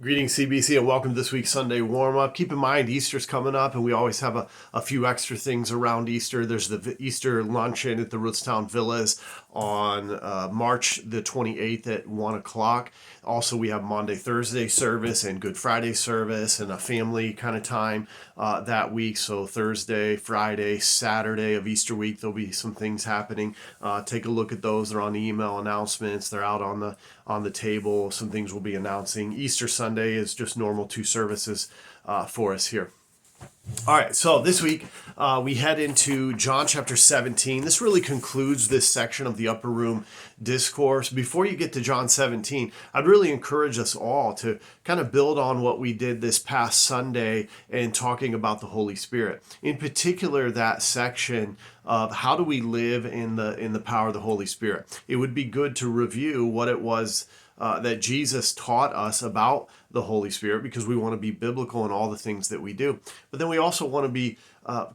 Greetings, CBC, and welcome to this week's Sunday warm-up. Keep in mind, Easter's coming up, and we always have a few extra things around Easter. There's the Easter luncheon at the Rootstown Villas on March the 28th at 1 o'clock. Also, we have Monday, Thursday service and Good Friday service and a family kind of time that week. So Thursday, Friday, Saturday of Easter week, there'll be some things happening. Take a look at those. They're on the email announcements. They're out on the table. Some things we'll be announcing. Easter Sunday is just normal 2 services for us here. All right, so this week we head into John chapter 17. This really concludes this section of the Upper Room Discourse. Before you get to John 17, I'd really encourage us all to kind of build on what we did this past Sunday in talking about the Holy Spirit. In particular, that section of how do we live in the power of the Holy Spirit. It would be good to review what it was that Jesus taught us about the Holy Spirit, because we want to be biblical in all the things that we do. But then we also want to be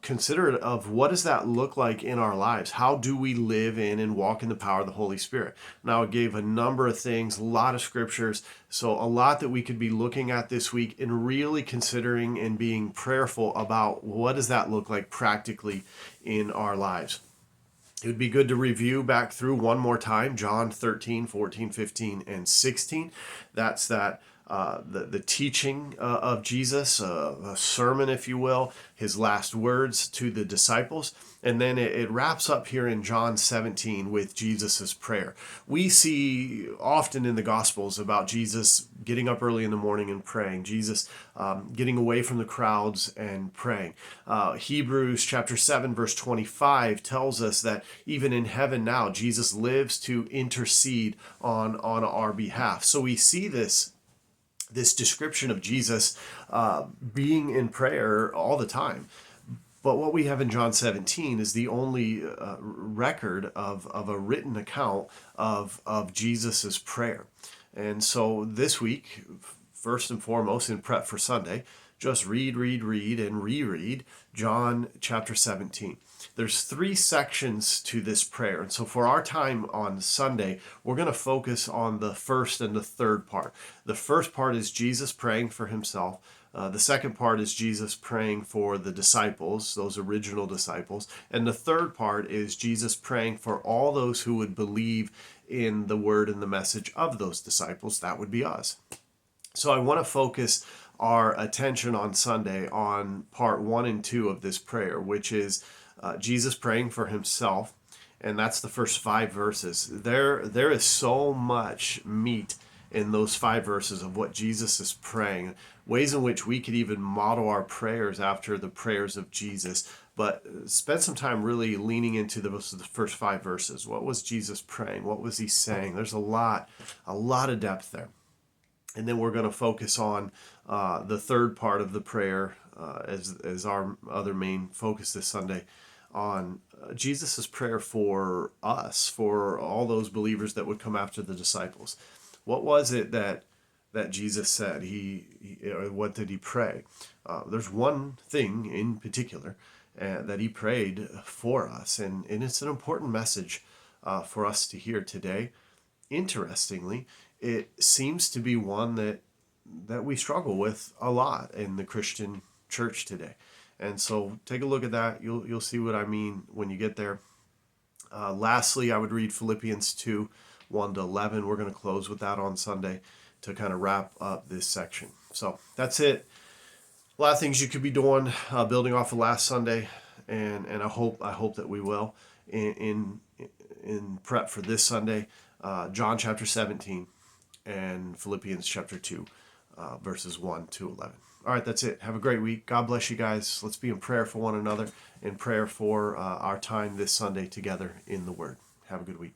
considerate of what does that look like in our lives? How do we live in and walk in the power of the Holy Spirit? Now, it gave a number of things, a lot of scriptures, so a lot that we could be looking at this week and really considering and being prayerful about what does that look like practically in our lives. It would be good to review back through one more time, John 13, 14, 15, and 16. That's the teaching of Jesus, a sermon, if you will, his last words to the disciples. And then it wraps up here in John 17 with Jesus's prayer. We see often in the Gospels about Jesus getting up early in the morning and praying, Jesus getting away from the crowds and praying. Hebrews chapter 7, verse 25 tells us that even in heaven now, Jesus lives to intercede on our behalf. So we see this description of Jesus being in prayer all the time. But what we have in John 17 is the only record of a written account of Jesus's prayer. And so this week, first and foremost, in prep for Sunday, just read, and reread John chapter 17. There's 3 sections to this prayer. And so for our time on Sunday, we're going to focus on the first and the third part. The first part is Jesus praying for himself. The second part is Jesus praying for the disciples, those original disciples. And the third part is Jesus praying for all those who would believe in the word and the message of those disciples. That would be us. So I want to focus our attention on Sunday on part 1 and 2 of this prayer, which is Jesus praying for himself, and that's the first 5 verses. There is so much meat in those 5 verses of what Jesus is praying, ways in which we could even model our prayers after the prayers of Jesus. But spend some time really leaning into the first 5 verses. What was Jesus praying? What was he saying? There's a lot of depth there. And then we're going to focus on the third part of the prayer as our other main focus this Sunday, on Jesus' prayer for us, for all those believers that would come after the disciples. What was it that Jesus said? What did he pray? There's one thing in particular that he prayed for us, and it's an important message for us to hear today. Interestingly, it seems to be one that we struggle with a lot in the Christian church today. And so take a look at that. You'll see what I mean when you get there. Lastly, I would read Philippians 2, 1 to 11. We're going to close with that on Sunday to kind of wrap up this section. So that's it. A lot of things you could be doing, building off of last Sunday, and I hope that we will in prep for this Sunday. John chapter 17 and Philippians chapter 2, verses 1 to 11. All right, that's it. Have a great week. God bless you guys. Let's be in prayer for one another, in prayer for our time this Sunday together in the Word. Have a good week.